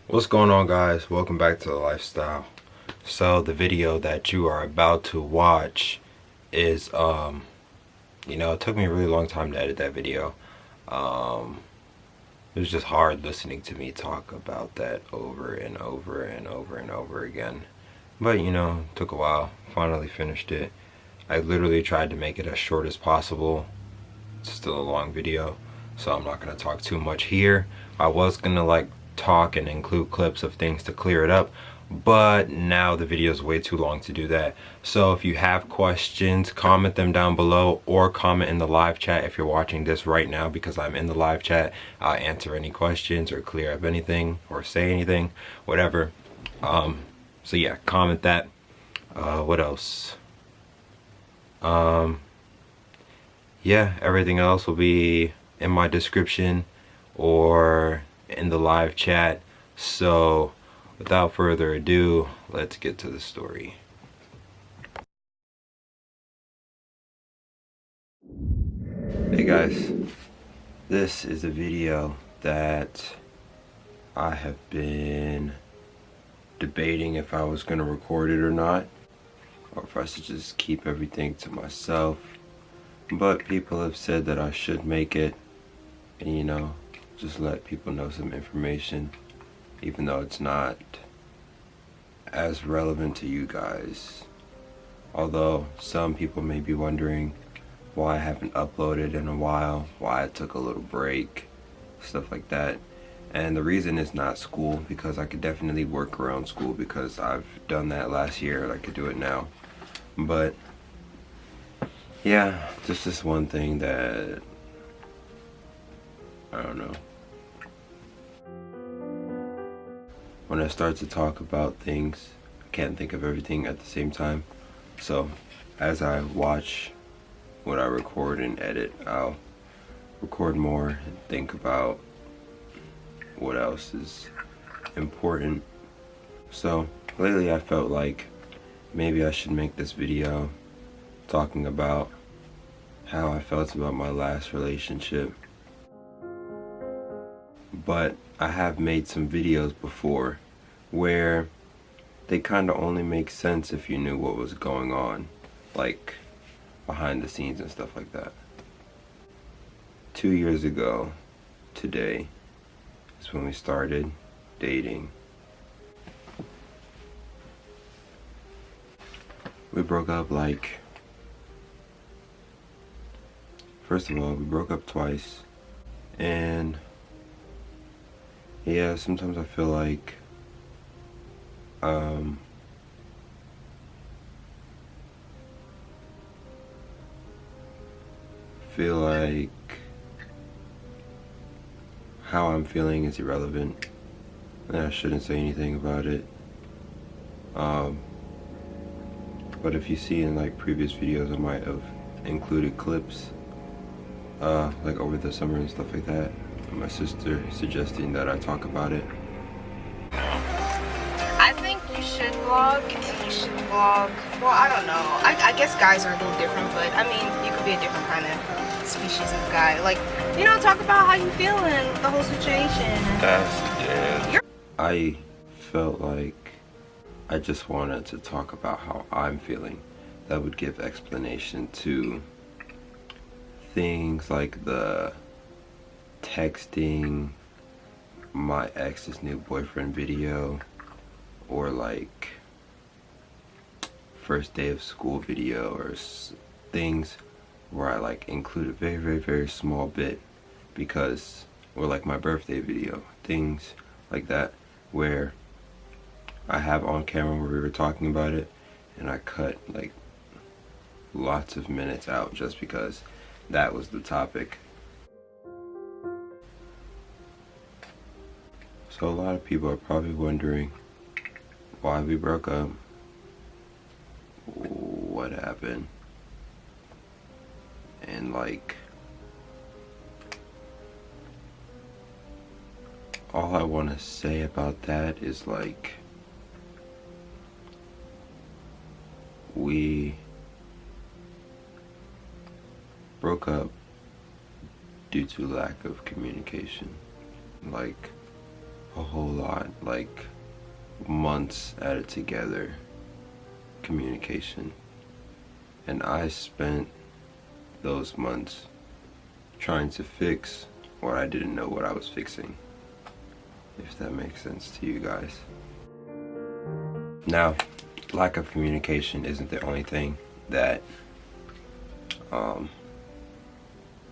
What's going on, guys? Welcome back to the lifestyle. So the video that you are about to watch is it took me a really long time to edit that video. It was just hard listening to me talk about that over and over and over and over again. But it took a while. Finally finished it. I literally tried to make it as short as possible. It's still a long video, so I'm not gonna talk too much here. I was gonna talk and include clips of things to clear it up, but now the video is way too long to do that. So if you have questions, comment them down below or comment in the live chat if you're watching this right now, because I'm in the live chat. I'll answer any questions or clear up anything or say anything, whatever. So yeah, comment that. What else? Yeah, everything else will be in my description or in the live chat. So without further ado, let's get to the story. Hey guys, this is a video that I have been debating if I was going to record it or not, or if I should just keep everything to myself. But people have said that I should make it and just let people know some information, even though it's not as relevant to you guys. Although some people may be wondering why I haven't uploaded in a while, why I took a little break, stuff like that. And the reason is not school, because I could definitely work around school, because I've done that last year and I could do it now. But yeah, just this one thing that I don't know. When I start to talk about things, I can't think of everything at the same time. So as I watch what I record and edit, I'll record more and think about what else is important. So lately I felt like maybe I should make this video talking about how I felt about my last relationship. But I have made some videos before where they kind of only make sense if you knew what was going on, like behind the scenes and stuff like that. 2 years ago today is when we started dating. We broke up first of all, we broke up twice. And yeah, sometimes I feel like how I'm feeling is irrelevant and I shouldn't say anything about it. But if you see in previous videos, I might have included clips over the summer and stuff like that. My sister suggesting that I talk about it. I think you should vlog, and you should vlog. Well, I don't know. I guess guys are a little different, but I mean, you could be a different kind of species of guy. Talk about how you feel and the whole situation. I felt like I just wanted to talk about how I'm feeling. That would give explanation to things like the texting my ex's new boyfriend video, or first day of school video, or things where I include a very, very, very small bit, because, or my birthday video, things like that, where I have on camera where we were talking about it and I cut lots of minutes out just because that was the topic. So a lot of people are probably wondering why we broke up, what happened, and all I want to say about that is broke up due to lack of communication. Like, a whole lot. Like, months added together. Communication. And I spent those months trying to fix what I didn't know what I was fixing. If that makes sense to you guys. Now, lack of communication isn't the only thing that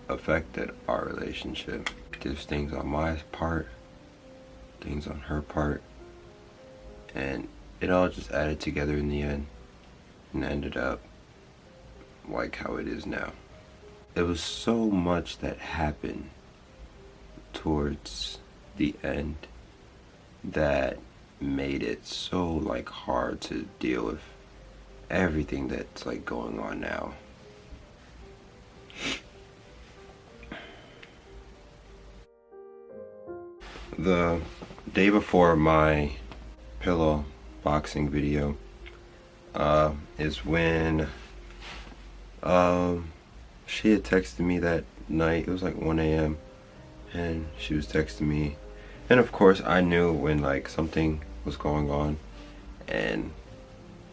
affected our relationship. There's things on my part, things on her part, and it all just added together in the end and ended up like how it is now. It was so much that happened towards the end that made it so like hard to deal with everything that's like going on now. The day before my pillow boxing video is when she had texted me that night. It was like 1 a.m. and she was texting me, and of course I knew when like something was going on, and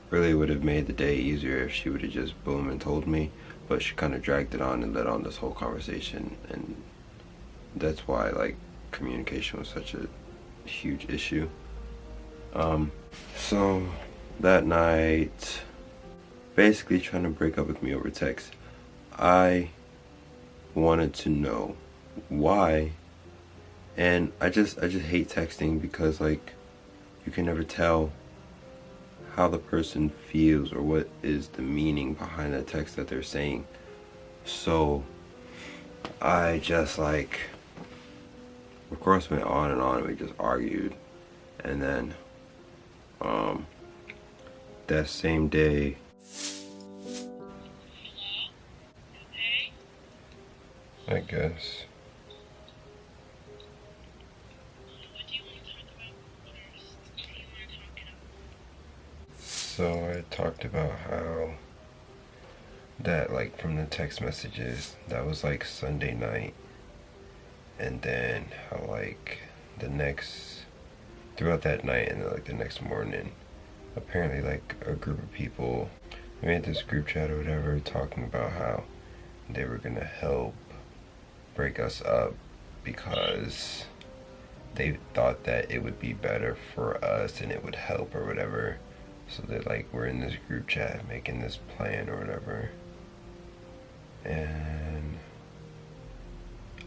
really would have made the day easier if she would have just boom and told me, but she kind of dragged it on and led on this whole conversation, and that's why like communication was such a huge issue. So that night, basically trying to break up with me over text. I wanted to know why, and I just hate texting because like you can never tell how the person feels or what is the meaning behind the text that they're saying. So I just like, of course, went on and on, and we just argued, and then that same day. I guess. What do you want to talk about first? What do you want to talk about? So I talked about how that like from the text messages, that was like Sunday night, and then how like throughout that night and then like the next morning, apparently like a group of people made this group chat or whatever talking about how they were gonna help break us up because they thought that it would be better for us and it would help or whatever. So they like were in this group chat making this plan or whatever. And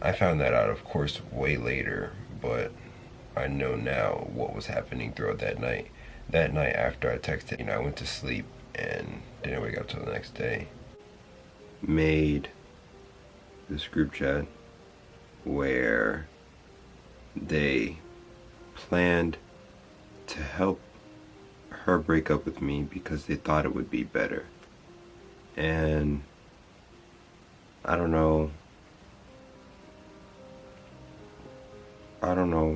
I found that out, of course, way later, but I know now what was happening throughout that night. That night after I texted, I went to sleep and didn't wake up till the next day. Made this group chat where they planned to help her break up with me because they thought it would be better. And I don't know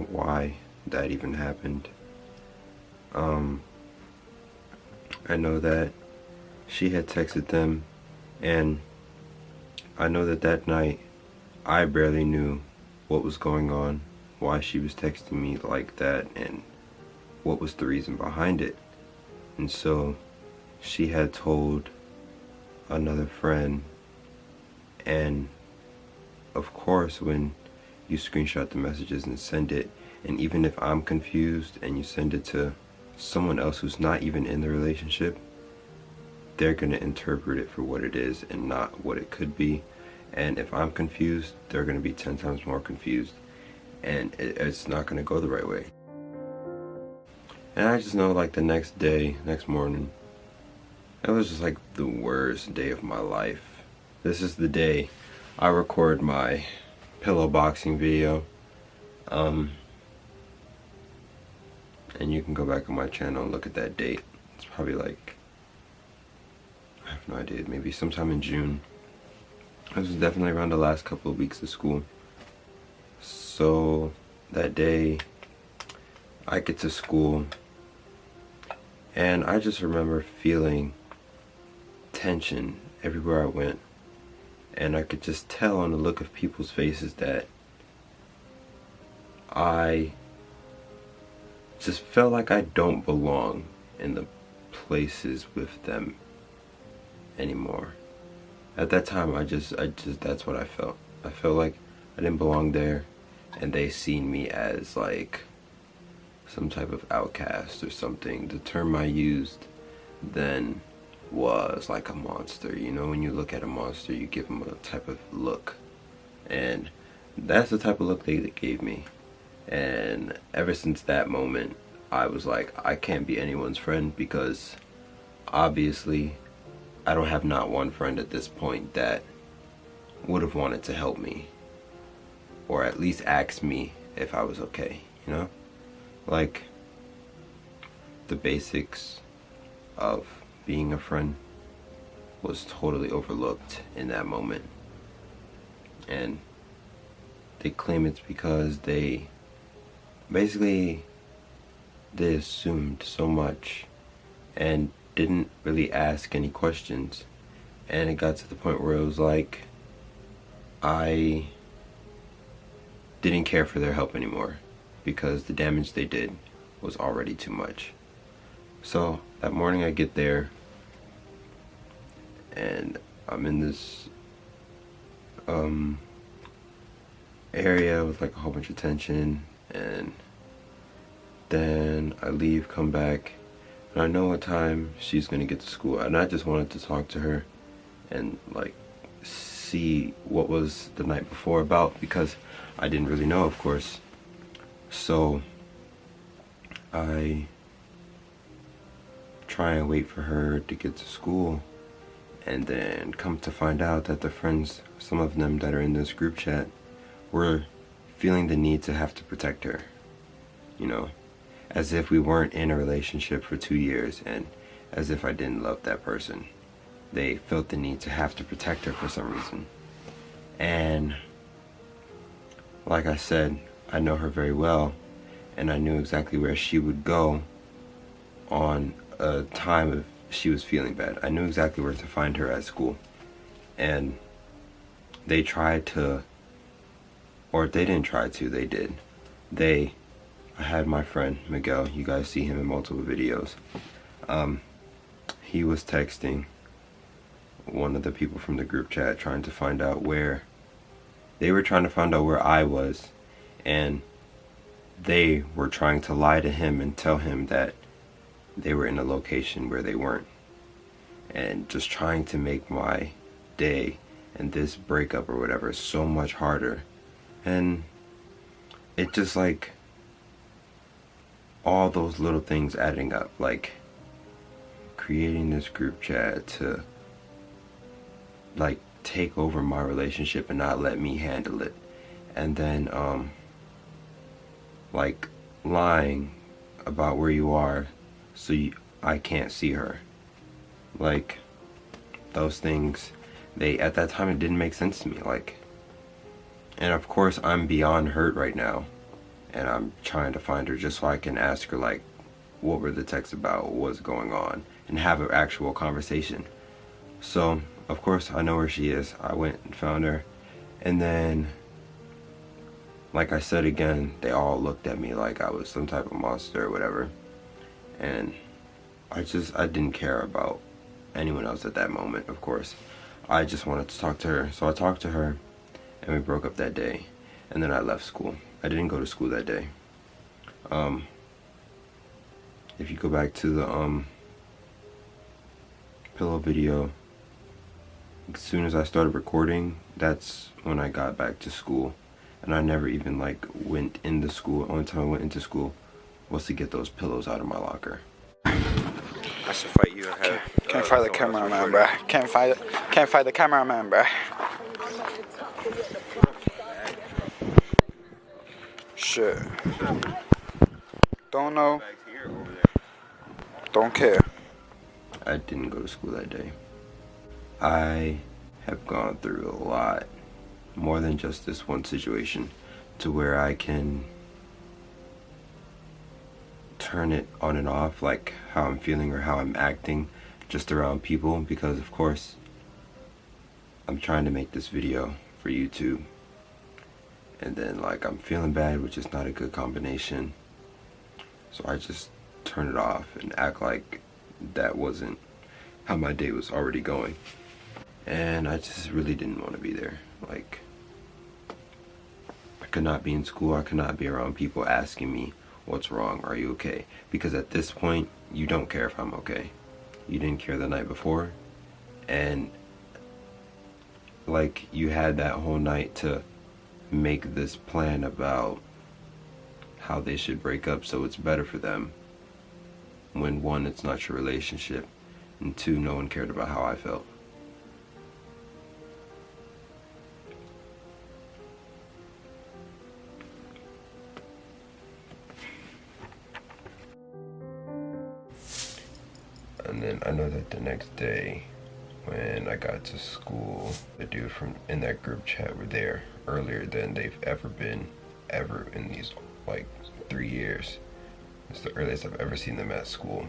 why that even happened. I know that she had texted them, and I know that that night I barely knew what was going on, why she was texting me like that, and what was the reason behind it. And so she had told another friend, and of course when you screenshot the messages and send it, and even if I'm confused and you send it to someone else who's not even in the relationship, they're gonna interpret it for what it is and not what it could be. And if I'm confused, they're gonna be 10 times more confused, and it's not gonna go the right way. And I just know like the next morning, it was just like the worst day of my life. This is the day I record my pillow boxing video. And you can go back on my channel and look at that date. It's probably like, I have no idea, maybe sometime in June. This was definitely around the last couple of weeks of school. So that day I get to school, and I just remember feeling tension everywhere I went. And I could just tell on the look of people's faces that I just felt like I don't belong in the places with them anymore. At that time, I just that's what I felt. I felt like I didn't belong there, and they seen me as like some type of outcast or something. The term I used then was like a monster. You know, when you look at a monster, you give them a type of look, and that's the type of look they gave me. And ever since that moment, I was like, I can't be anyone's friend, because obviously I don't have not one friend at this point that would have wanted to help me, or at least ask me if I was okay, you know? Like, the basics of being a friend was totally overlooked in that moment. And they claim it's because they assumed so much and didn't really ask any questions. And it got to the point where it was like I didn't care for their help anymore, because the damage they did was already too much. So that morning I get there, and I'm in this area with like a whole bunch of tension, and then I leave, come back, and I know what time she's gonna get to school, and I just wanted to talk to her and like see what was the night before about, because I didn't really know, of course. So I try and wait for her to get to school, and then come to find out that the friends, some of them that are in this group chat, were feeling the need to have to protect her, you know, as if we weren't in a relationship for 2 years, and as if I didn't love that person. They felt the need to have to protect her for some reason. And like I said, I know her very well, and I knew exactly where she would go on a time if she was feeling bad. I knew exactly where to find her at school. And they tried to, or they didn't try to, they did. I had my friend Miguel, you guys see him in multiple videos. He was texting one of the people from the group chat, trying to find out where they were trying to find out where I was, and they were trying to lie to him and tell him that they were in a location where they weren't, and just trying to make my day and this breakup or whatever so much harder. And it just like all those little things adding up, like creating this group chat to like take over my relationship and not let me handle it, and then like lying about where you are so I can't see her. Like, those things, at that time it didn't make sense to me. Like, and of course I'm beyond hurt right now, and I'm trying to find her just so I can ask her like what were the texts about, what was going on, and have an actual conversation. So of course I know where she is. I went and found her, and then like I said again, they all looked at me like I was some type of monster or whatever, and I didn't care about anyone else at that moment. Of course I just wanted to talk to her, so I talked to her, and we broke up that day, and then I left school. I didn't go to school that day. If you go back to the pillow video, as soon as I started recording, that's when I got back to school, and I never even like went into school. The only time I went into school was to get those pillows out of my locker. I should fight you and have. Can't fight the cameraman, bruh. Can't fight the cameraman, bruh. Shit. Don't know. Don't care. I didn't go to school that day. I have gone through a lot, more than just this one situation, to where I can turn it on and off, like how I'm feeling or how I'm acting just around people, because of course I'm trying to make this video for YouTube, and then like I'm feeling bad, which is not a good combination, so I just turn it off and act like that wasn't how my day was already going. And I just really didn't want to be there. Like, I could not be in school, I could not be around people asking me, what's wrong, are you okay? Because at this point, you don't care if I'm okay. You didn't care the night before, and like you had that whole night to make this plan about how they should break up so it's better for them, when one, it's not your relationship, and two, no one cared about how I felt. And then I know that the next day when I got to school, the dude from in that group chat were there earlier than they've ever been, ever in these like 3 years. It's the earliest I've ever seen them at school.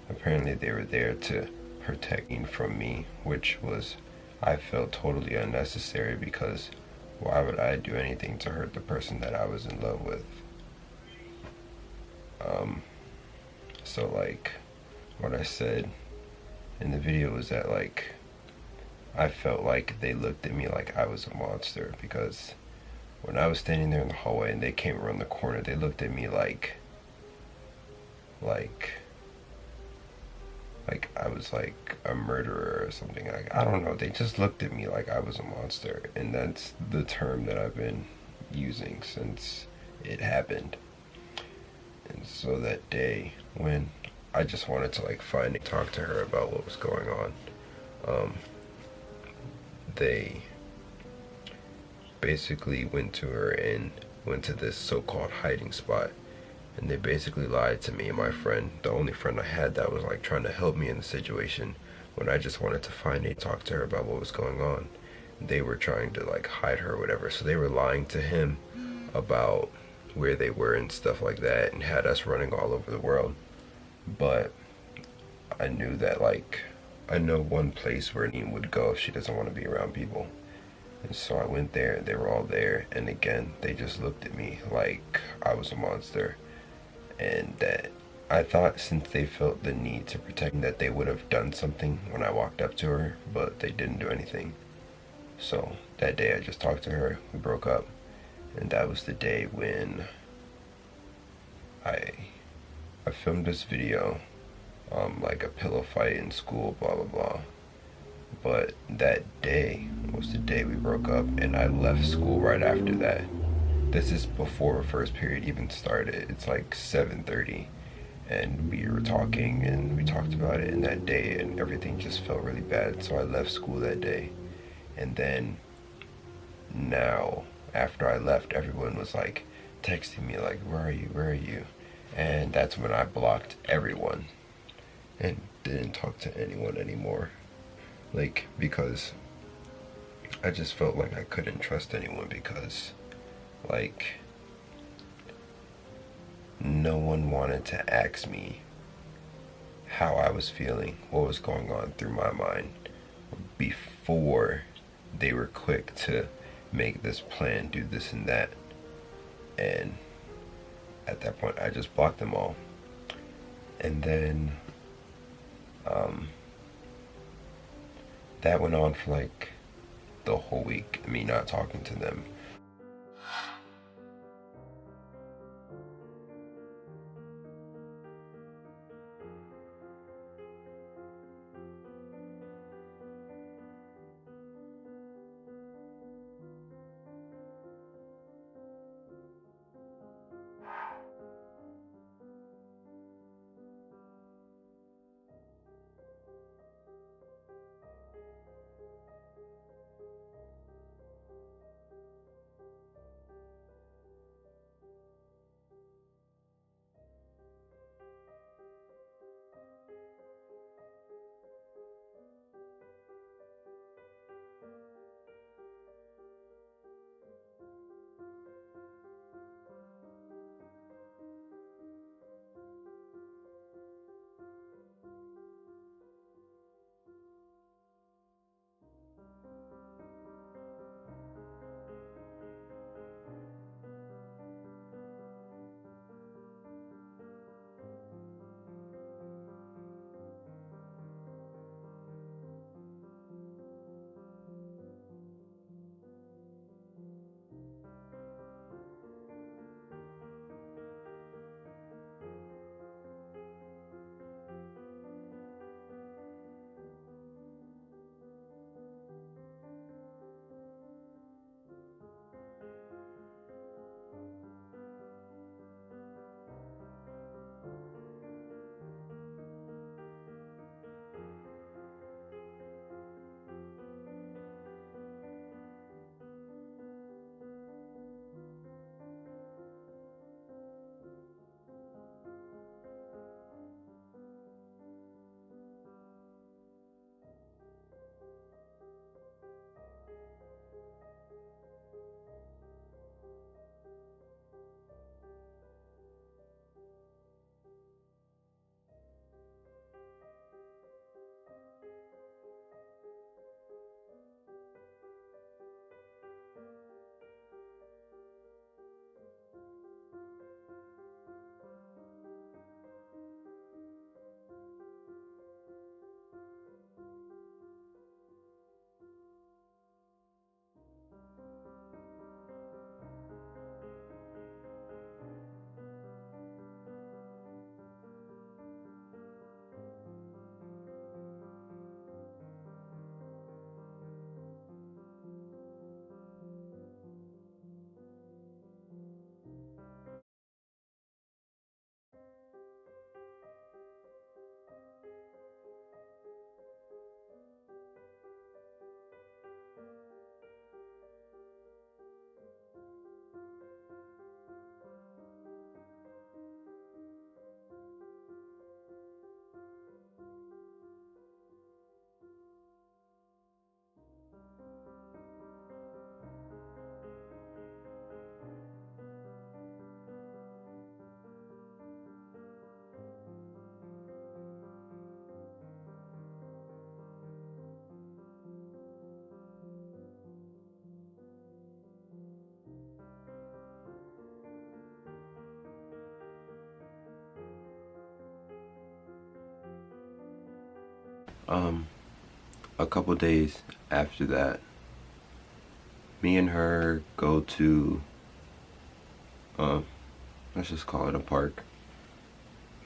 Apparently they were there to protect me from me, which was, I felt totally unnecessary, because why would I do anything to hurt the person that I was in love with? So like, what I said in the video was that like, I felt like they looked at me like I was a monster, because when I was standing there in the hallway and they came around the corner, they looked at me like I was like a murderer or something. Like, I don't know, they just looked at me like I was a monster, and that's the term that I've been using since it happened. And so that day when I just wanted to like finally talk to her about what was going on, they basically went to her and went to this so-called hiding spot, and they basically lied to me and my friend, the only friend I had that was like trying to help me in the situation, when I just wanted to finally talk to her about what was going on. They were trying to like hide her or whatever, so they were lying to him about where they were and stuff like that, and had us running all over the world. But I knew that like, I know one place where Nene would go if she doesn't want to be around people. And so I went there, they were all there, and again, they just looked at me like I was a monster. And that I thought, since they felt the need to protect me, that they would have done something when I walked up to her, but they didn't do anything. So that day I just talked to her, we broke up, and that was the day when I filmed this video, like a pillow fight in school, blah blah blah. But that day was the day we broke up, and I left school right after that. This is before first period even started. It's like 7:30, and we were talking, and we talked about it in that day, and everything just felt really bad. So I left school that day, and then now after I left, everyone was like texting me like, where are you, where are you? And that's when I blocked everyone and didn't talk to anyone anymore. Like, because I just felt like I couldn't trust anyone, because like, no one wanted to ask me how I was feeling, what was going on through my mind, before they were quick to make this plan, do this and that. And at that point I just blocked them all. And then that went on for like the whole week, me not talking to them. A couple days after that, me and her go to, let's just call it a park.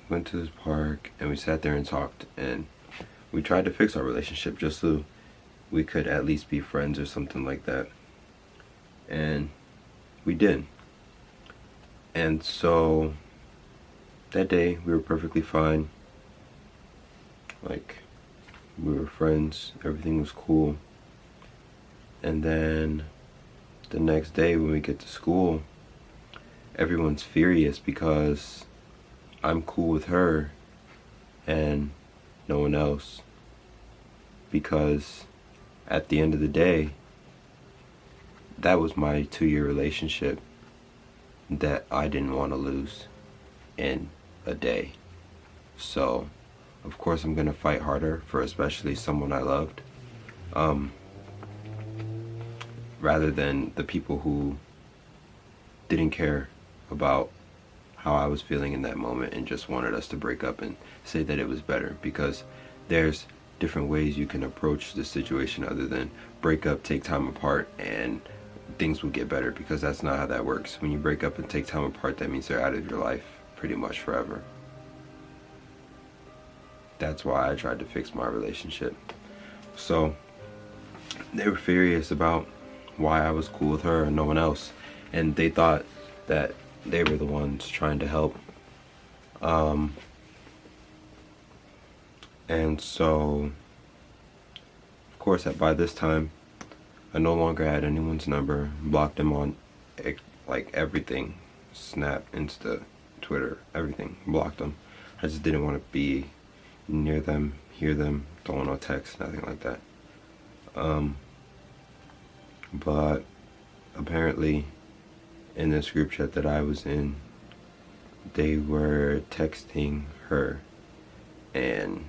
Went to this park and we sat there and talked, and we tried to fix our relationship just so we could at least be friends or something like that. And we did. And so that day we were perfectly fine. Like, we were friends, everything was cool. And then the next day when we get to school, everyone's furious because I'm cool with her and no one else, because at the end of the day, that was my 2-year relationship that I didn't want to lose in a day. So of course I'm gonna fight harder for especially someone I loved, rather than the people who didn't care about how I was feeling in that moment and just wanted us to break up and say that it was better, because there's different ways you can approach the situation other than break up, take time apart, and things will get better, because that's not how that works. When you break up and take time apart, that means they're out of your life pretty much forever. That's why I tried to fix my relationship. So they were furious about why I was cool with her and no one else, and they thought that they were the ones trying to help. And so, of course, by this time, I no longer had anyone's number, blocked them on like everything, Snap, Insta, Twitter, everything, blocked them. I just didn't want to be near them, hear them, don't want no text, nothing like that. But apparently in this group chat that I was in, they were texting her and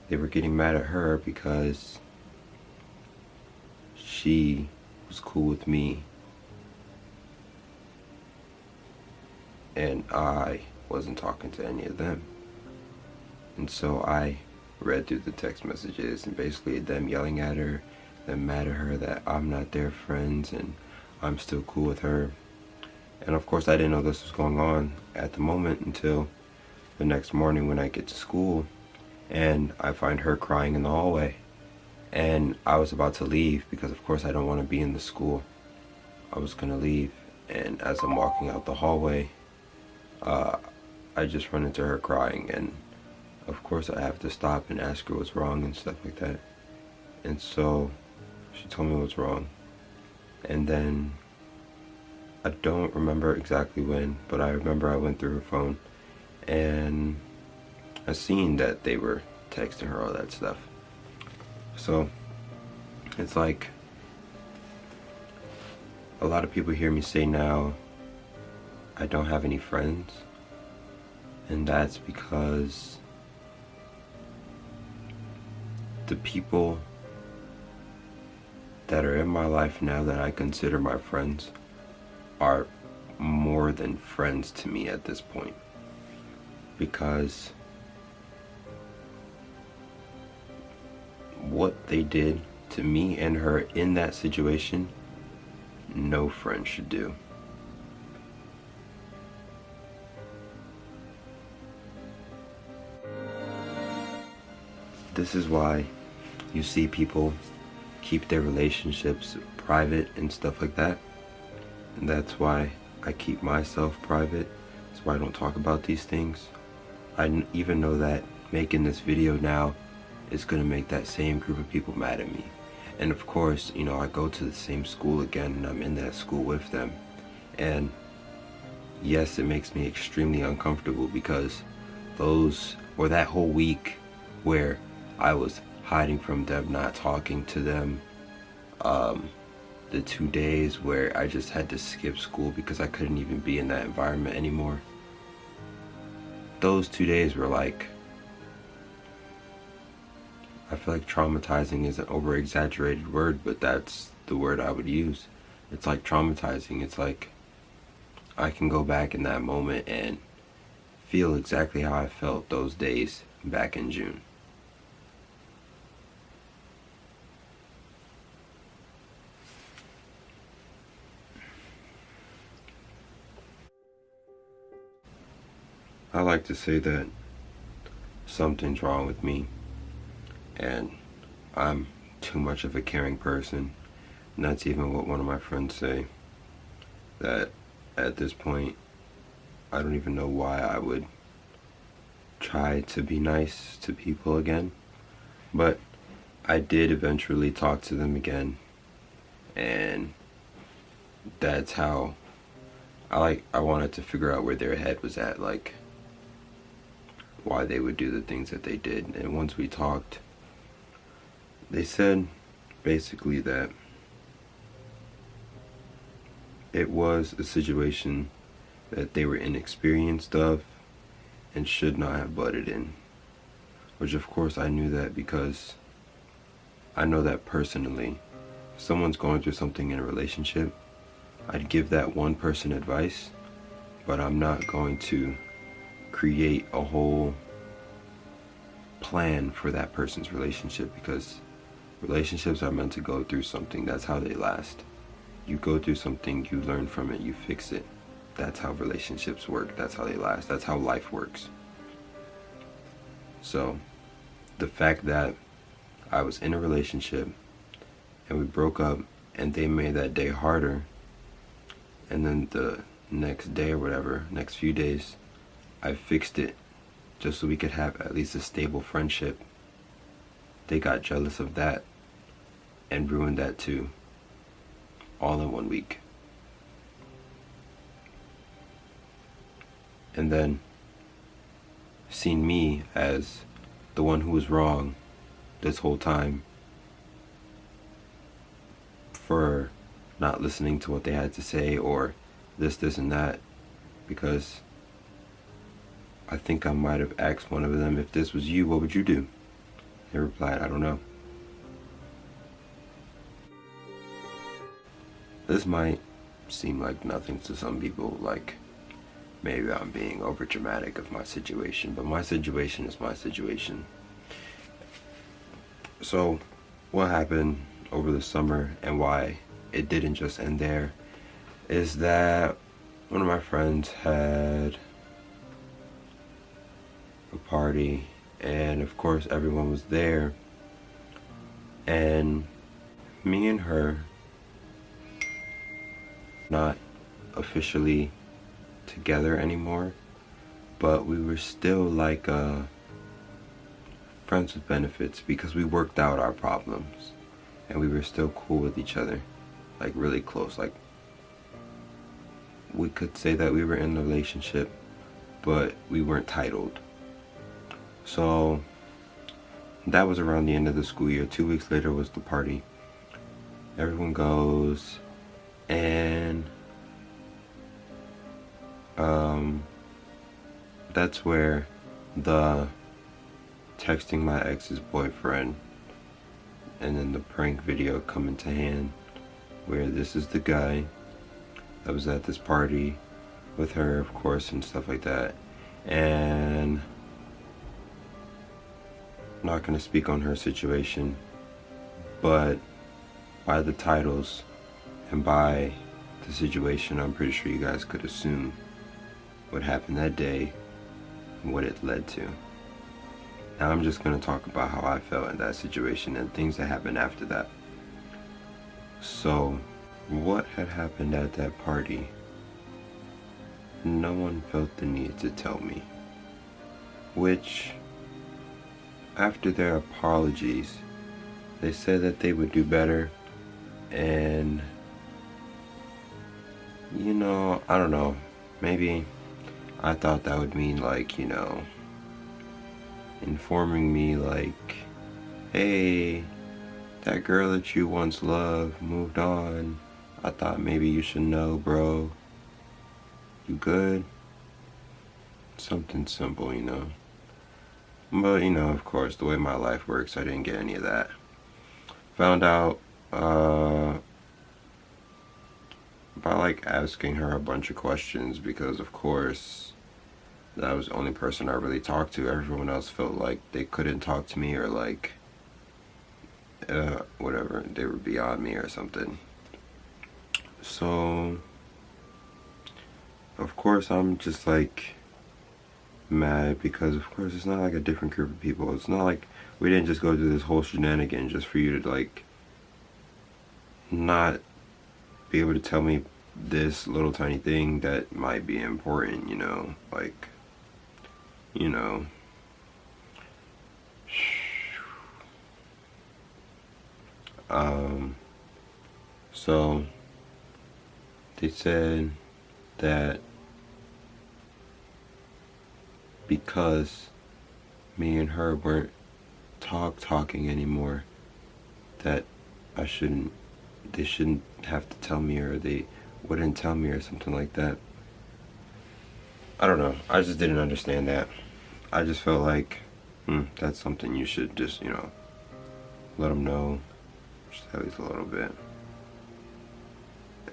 they were getting mad at her because she was cool with me and I wasn't talking to any of them. And so I read through the text messages, and basically them yelling at her, them mad at her that I'm not their friends and I'm still cool with her. And of course I didn't know this was going on at the moment until the next morning when I get to school and I find her crying in the hallway. And I was about to leave because of course I don't want to be in the school. I was gonna leave, and as I'm walking out the hallway, I just run into her crying, and of course I have to stop and ask her what's wrong and stuff like that. And so she told me what's wrong, and then I don't remember exactly when, but I remember I went through her phone and I seen that they were texting her all that stuff. So it's like a lot of people hear me say now I don't have any friends, and that's because the people that are in my life now that I consider my friends are more than friends to me at this point, because what they did to me and her in that situation, no friend should do. This is why you see people keep their relationships private and stuff like that. And that's why I keep myself private. That's why I don't talk about these things. I even know that making this video now is gonna make that same group of people mad at me. And of course, you know, I go to the same school again and I'm in that school with them. And yes, it makes me extremely uncomfortable because that whole week where I was hiding from them, not talking to them, the 2 days where I just had to skip school because I couldn't even be in that environment anymore. Those 2 days were like, I feel like traumatizing is an over-exaggerated word, but that's the word I would use. It's like traumatizing. It's like I can go back in that moment and feel exactly how I felt those days back in June. I like to say that something's wrong with me, and I'm too much of a caring person. And that's even what one of my friends say, that at this point, I don't even know why I would try to be nice to people again. But I did eventually talk to them again, and that's how I wanted to figure out where their head was at, like why they would do the things that they did. And once we talked, they said basically that it was a situation that they were inexperienced of and should not have butted in. Which of course I knew that, because I know that personally. If someone's going through something in a relationship, I'd give that one person advice, but I'm not going to create a whole plan for that person's relationship, because relationships are meant to go through something. That's how they last. You go through something, you learn from it, you fix it. That's how relationships work. That's how they last. That's how life works. So the fact that I was in a relationship and we broke up and they made that day harder, and then the next day or whatever, next few days, I fixed it just so we could have at least a stable friendship. They got jealous of that and ruined that too, all in 1 week. And then seen me as the one who was wrong this whole time for not listening to what they had to say, or this and that, because I think I might have asked one of them, if this was you, what would you do? They replied, I don't know. This might seem like nothing to some people, like maybe I'm being over dramatic of my situation, but my situation is my situation. So what happened over the summer and why it didn't just end there is that one of my friends had a party, and of course everyone was there, and me and her not officially together anymore, but we were still like friends with benefits, because we worked out our problems and we were still cool with each other, like really close. Like we could say that we were in a relationship, but we weren't titled. So that was around the end of the school year. 2 weeks later was the party. Everyone goes, and that's where the texting my ex's boyfriend and then the prank video come into hand, where this is the guy that was at this party with her, of course, and stuff like that. And I'm not going to speak on her situation, but by the titles and by the situation, I'm pretty sure you guys could assume what happened that day and what it led to. Now I'm just going to talk about how I felt in that situation and things that happened after that. So what had happened at that party, no one felt the need to tell me, which after their apologies, they said that they would do better. And you know, I don't know, maybe I thought that would mean, like, you know, informing me like, hey, that girl that you once loved moved on. I thought maybe you should know, bro. You good? Something simple, you know. But, you know, of course, the way my life works, I didn't get any of that. Found out by like asking her a bunch of questions, because of course that was the only person I really talked to. Everyone else felt like they couldn't talk to me, or like whatever, they were beyond me or something. So of course I'm just like mad because, of course, it's not like a different group of people. It's not like we didn't just go through this whole shenanigan just for you to, like, not be able to tell me this little tiny thing that might be important, you know? Like, you know. So they said that because me and her weren't talking anymore, that they shouldn't have to tell me, or they wouldn't tell me, or something like that. I don't know. I just didn't understand that. I just felt like, that's something you should just, you know, let them know, just at least a little bit.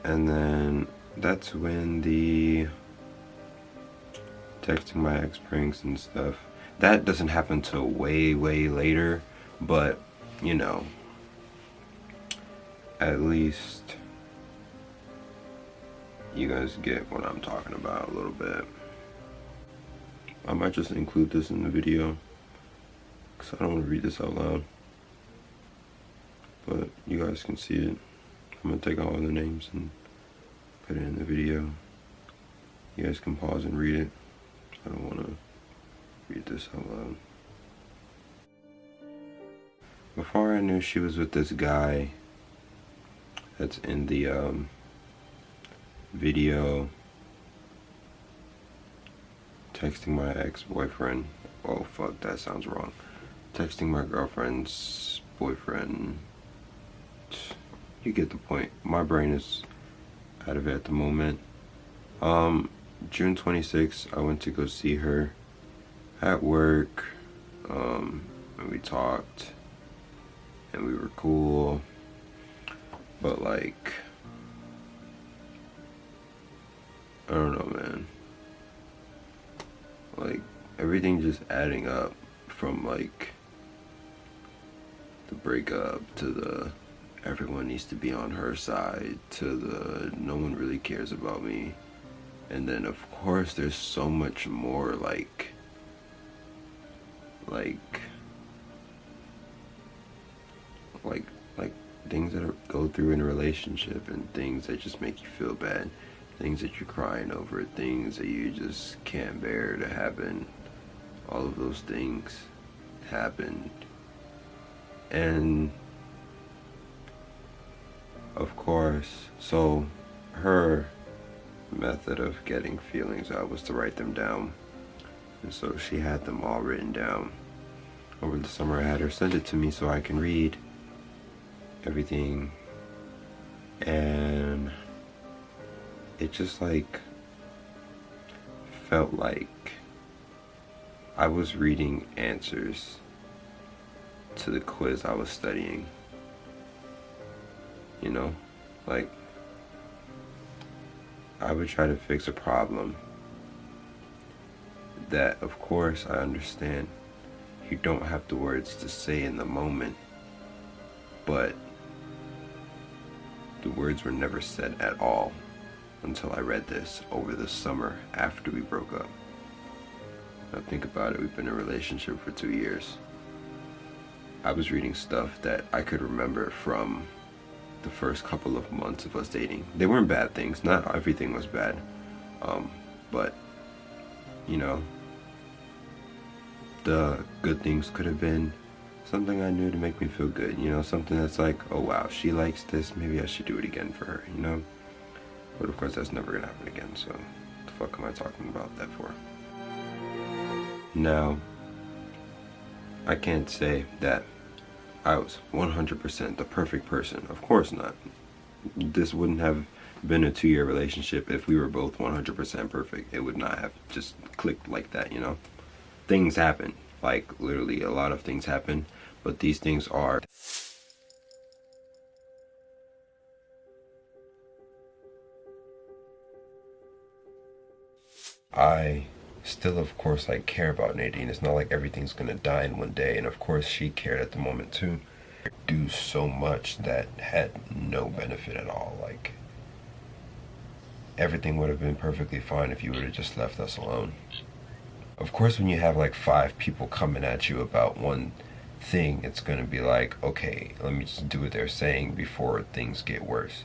And then that's when the texting my ex pranks and stuff, that doesn't happen till way later, but you know, at least you guys get what I'm talking about a little bit. I might just include this in the video because I don't want to read this out loud, but you guys can see it. I'm gonna take all of the names and put it in the video. You guys can pause and read it. I don't want to read this out loud. Before I knew she was with this guy that's in the video, texting my ex-boyfriend. Oh fuck, that sounds wrong. Texting my girlfriend's boyfriend. You get the point. My brain is out of it at the moment. June 26th, I went to go see her at work, and we talked, and we were cool, but like, I don't know, man. Like, everything just adding up, from like the breakup to the everyone needs to be on her side to the no one really cares about me. And then of course there's so much more like things that go through in a relationship, and things that just make you feel bad, things that you're crying over, things that you just can't bear to happen. All of those things happened, and of course, so her method of getting feelings out was to write them down, and so she had them all written down. Over the summer I had her send it to me so I can read everything, and it just like felt like I was reading answers to the quiz I was studying, you know? Like, I would try to fix a problem that, of course, I understand you don't have the words to say in the moment, but the words were never said at all until I read this over the summer after we broke up. Now think about it, we've been in a relationship for 2 years. I was reading stuff that I could remember from the first couple of months of us dating. They weren't bad things, not everything was bad, but you know, the good things could have been something I knew to make me feel good, you know, something that's like, oh wow, she likes this, maybe I should do it again for her, you know? But of course that's never gonna happen again, so what the fuck am I talking about that for? Now, I can't say that I was 100% the perfect person. Of course not. This wouldn't have been a 2-year relationship if we were both 100% perfect. It would not have just clicked like that, you know? Things happen. Like, literally, a lot of things happen. But these things are... I still, of course, like, care about Nadine. It's not like everything's gonna die in one day. And of course, she cared at the moment, too. Do so much that had no benefit at all. Like, everything would have been perfectly fine if you would have just left us alone. Of course, when you have like 5 people coming at you about one thing, it's gonna be like, okay, let me just do what they're saying before things get worse.